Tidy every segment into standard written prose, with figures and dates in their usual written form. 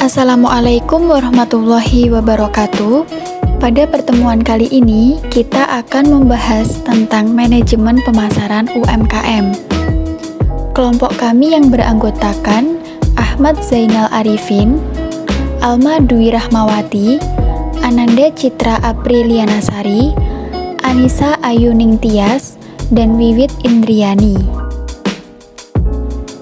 Assalamualaikum warahmatullahi wabarakatuh. Pada pertemuan kali ini, kita akan membahas tentang manajemen pemasaran UMKM. Kelompok kami yang beranggotakan Ahmad Zainal Arifin, Alma Dwi Rahmawati, Ananda Citra Aprilianasari, Anissa Ayuning Tias, dan Wiwit Indriani.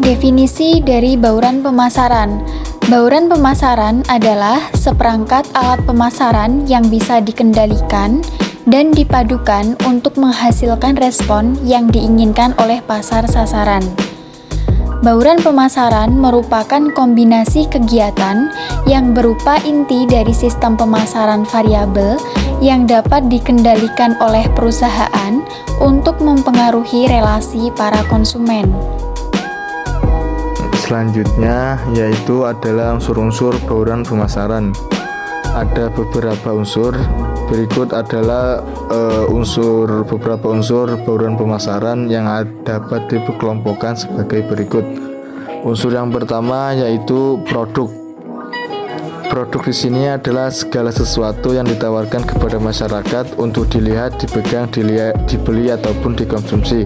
Definisi dari bauran pemasaran. Bauran pemasaran adalah seperangkat alat pemasaran yang bisa dikendalikan dan dipadukan untuk menghasilkan respon yang diinginkan oleh pasar sasaran. Bauran pemasaran merupakan kombinasi kegiatan yang berupa inti dari sistem pemasaran variabel yang dapat dikendalikan oleh perusahaan untuk mempengaruhi relasi para konsumen. Selanjutnya yaitu adalah unsur-unsur bauran pemasaran. Ada beberapa unsur, berikut adalah beberapa unsur bauran pemasaran yang dapat dikelompokkan sebagai berikut. Unsur yang pertama yaitu produk. Produk di sini adalah segala sesuatu yang ditawarkan kepada masyarakat untuk dilihat, dipegang, dibeli ataupun dikonsumsi.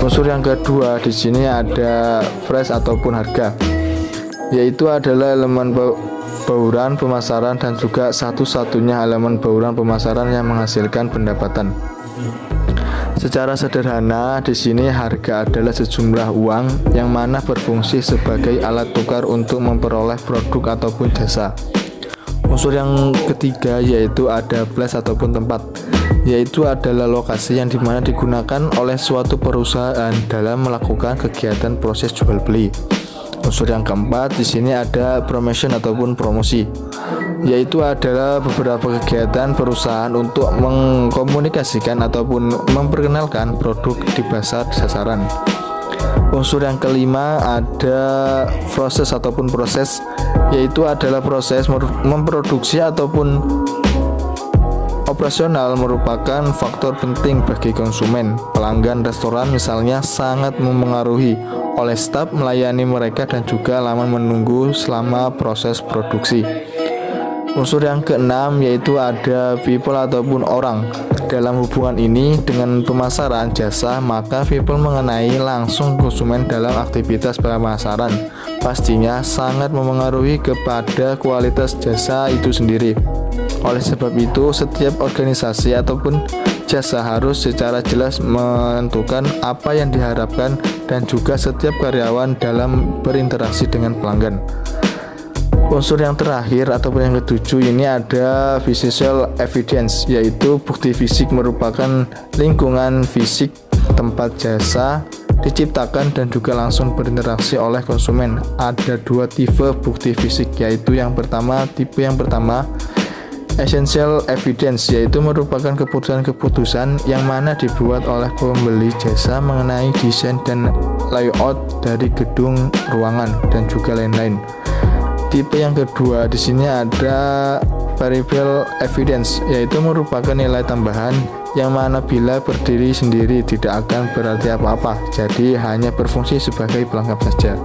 Unsur yang kedua di sini ada price ataupun harga, yaitu adalah elemen bauran pemasaran dan juga satu-satunya elemen bauran pemasaran yang menghasilkan pendapatan. Secara sederhana di sini harga adalah sejumlah uang yang mana berfungsi sebagai alat tukar untuk memperoleh produk ataupun jasa. Unsur yang ketiga yaitu ada place ataupun tempat, yaitu adalah lokasi yang dimana digunakan oleh suatu perusahaan dalam melakukan kegiatan proses jual beli. Unsur yang keempat di sini ada promotion ataupun promosi, yaitu adalah beberapa kegiatan perusahaan untuk mengkomunikasikan ataupun memperkenalkan produk di pasar sasaran. Unsur yang kelima ada proses ataupun proses, yaitu adalah proses memproduksi ataupun operasional merupakan faktor penting bagi konsumen. Pelanggan restoran misalnya sangat memengaruhi oleh staf melayani mereka dan juga lama menunggu selama proses produksi. Unsur yang keenam yaitu ada people ataupun orang. Dalam hubungan ini dengan pemasaran jasa, maka people mengenai langsung konsumen dalam aktivitas pemasaran. Pastinya sangat memengaruhi kepada kualitas jasa itu sendiri. Oleh sebab itu, setiap organisasi ataupun jasa harus secara jelas menentukan apa yang diharapkan dan juga setiap karyawan dalam berinteraksi dengan pelanggan. Unsur yang terakhir ataupun yang ketujuh ini ada physical evidence, yaitu bukti fisik merupakan lingkungan fisik tempat jasa diciptakan dan juga langsung berinteraksi oleh konsumen. Ada dua tipe bukti fisik, yaitu tipe yang pertama essential evidence, yaitu merupakan keputusan-keputusan yang mana dibuat oleh pembeli jasa mengenai desain dan layout dari gedung, ruangan, dan juga lain-lain. Tipe yang kedua di sini ada peripheral evidence, yaitu merupakan nilai tambahan yang mana bila berdiri sendiri tidak akan berarti apa-apa, jadi hanya berfungsi sebagai pelengkap saja.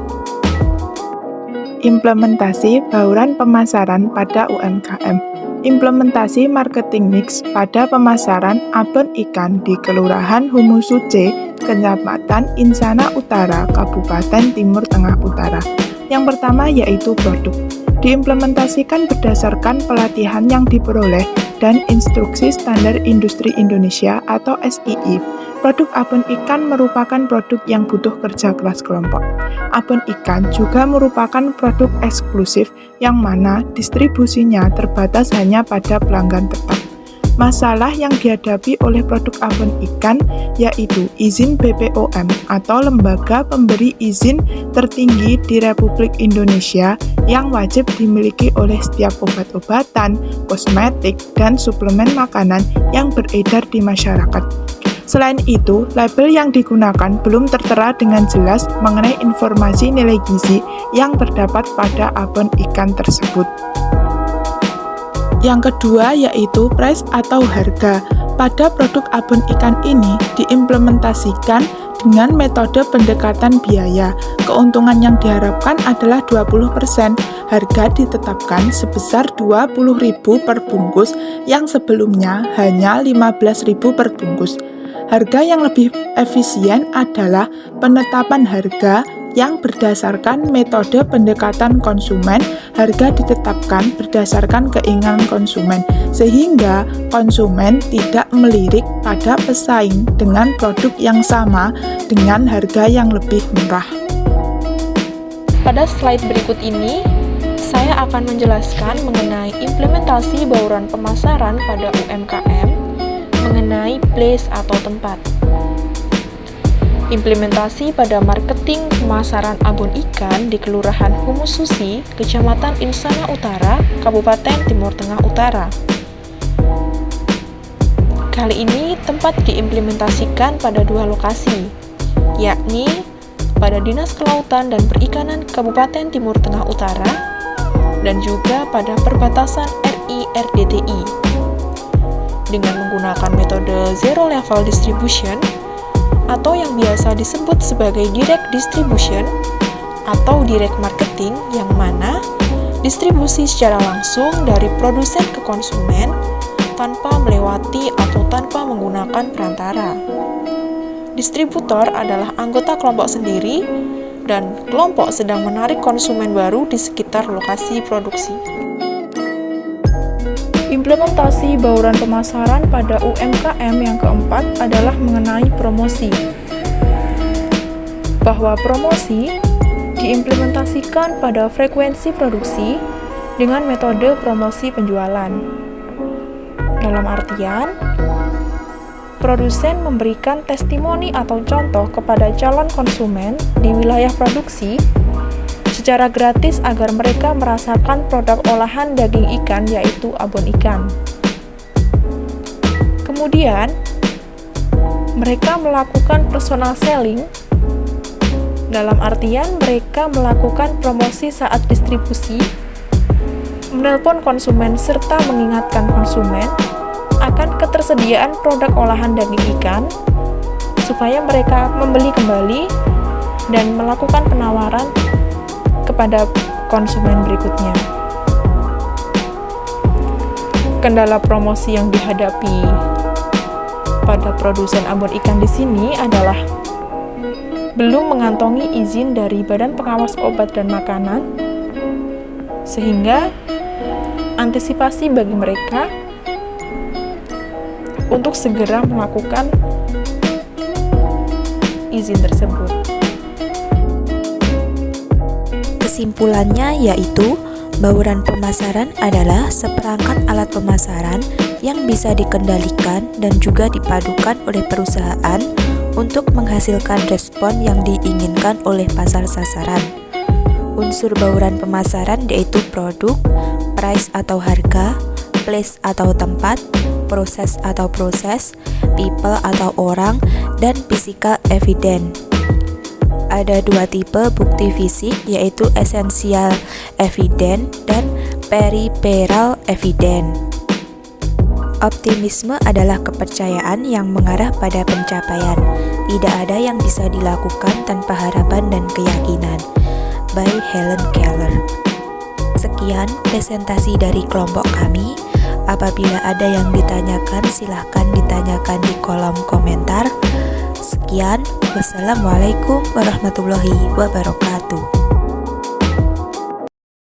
Implementasi bauran pemasaran pada UMKM. Implementasi marketing mix pada pemasaran abon ikan di Kelurahan Humusuce, Kecamatan Insana Utara, Kabupaten Timur Tengah Utara. Yang pertama yaitu produk. Diimplementasikan berdasarkan pelatihan yang diperoleh dan Instruksi Standar Industri Indonesia atau SII. Produk abon ikan merupakan produk yang butuh kerja keras kelompok. Abon ikan juga merupakan produk eksklusif yang mana distribusinya terbatas hanya pada pelanggan tetap. Masalah yang dihadapi oleh produk abon ikan yaitu izin BPOM atau Lembaga Pemberi Izin tertinggi di Republik Indonesia yang wajib dimiliki oleh setiap obat-obatan, kosmetik, dan suplemen makanan yang beredar di masyarakat. Selain itu, label yang digunakan belum tertera dengan jelas mengenai informasi nilai gizi yang terdapat pada abon ikan tersebut. Yang kedua yaitu price atau harga. Pada produk abon ikan ini diimplementasikan dengan metode pendekatan biaya. Keuntungan yang diharapkan adalah 20%. Harga ditetapkan sebesar Rp20.000 per bungkus yang sebelumnya hanya Rp15.000 per bungkus. Harga yang lebih efisien adalah penetapan harga yang berdasarkan metode pendekatan konsumen. Harga ditetapkan berdasarkan keinginan konsumen, sehingga konsumen tidak melirik pada pesaing dengan produk yang sama dengan harga yang lebih murah. Pada slide berikut ini, saya akan menjelaskan mengenai implementasi bauran pemasaran pada UMKM mengenai place atau tempat. Implementasi pada marketing pemasaran abon ikan di Kelurahan Humus Susi, Kecamatan Insana Utara, Kabupaten Timur Tengah Utara. Kali ini tempat diimplementasikan pada 2 lokasi, yakni pada Dinas Kelautan dan Perikanan Kabupaten Timur Tengah Utara dan juga pada perbatasan RI/RDTI. Dengan menggunakan metode Zero Level Distribution atau yang biasa disebut sebagai direct distribution atau direct marketing, yang mana distribusi secara langsung dari produsen ke konsumen tanpa melewati atau tanpa menggunakan perantara. Distributor adalah anggota kelompok sendiri dan kelompok sedang menarik konsumen baru di sekitar lokasi produksi. Implementasi bauran pemasaran pada UMKM yang keempat adalah mengenai promosi. Bahwa promosi diimplementasikan pada frekuensi produksi dengan metode promosi penjualan. Dalam artian, produsen memberikan testimoni atau contoh kepada calon konsumen di wilayah produksi secara gratis agar mereka merasakan produk olahan daging ikan, yaitu abon ikan. Kemudian, mereka melakukan personal selling, dalam artian mereka melakukan promosi saat distribusi, menelpon konsumen serta mengingatkan konsumen akan ketersediaan produk olahan daging ikan supaya mereka membeli kembali dan melakukan penawaran kepada konsumen berikutnya. Kendala promosi yang dihadapi pada produsen abon ikan di sini adalah belum mengantongi izin dari Badan Pengawas Obat dan Makanan, sehingga antisipasi bagi mereka untuk segera melakukan izin tersebut. Kesimpulannya yaitu, bauran pemasaran adalah seperangkat alat pemasaran yang bisa dikendalikan dan juga dipadukan oleh perusahaan untuk menghasilkan respon yang diinginkan oleh pasar sasaran. Unsur bauran pemasaran yaitu produk, price atau harga, place atau tempat, proses atau proses, people atau orang, dan physical evidence. Ada 2 tipe bukti fisik, yaitu essential evidence dan peripheral evidence. Optimisme adalah kepercayaan yang mengarah pada pencapaian. Tidak ada yang bisa dilakukan tanpa harapan dan keyakinan. By Helen Keller. Sekian presentasi dari kelompok kami. Apabila ada yang ditanyakan, silahkan ditanyakan di kolom komentar. Sekian, wassalamualaikum warahmatullahi wabarakatuh.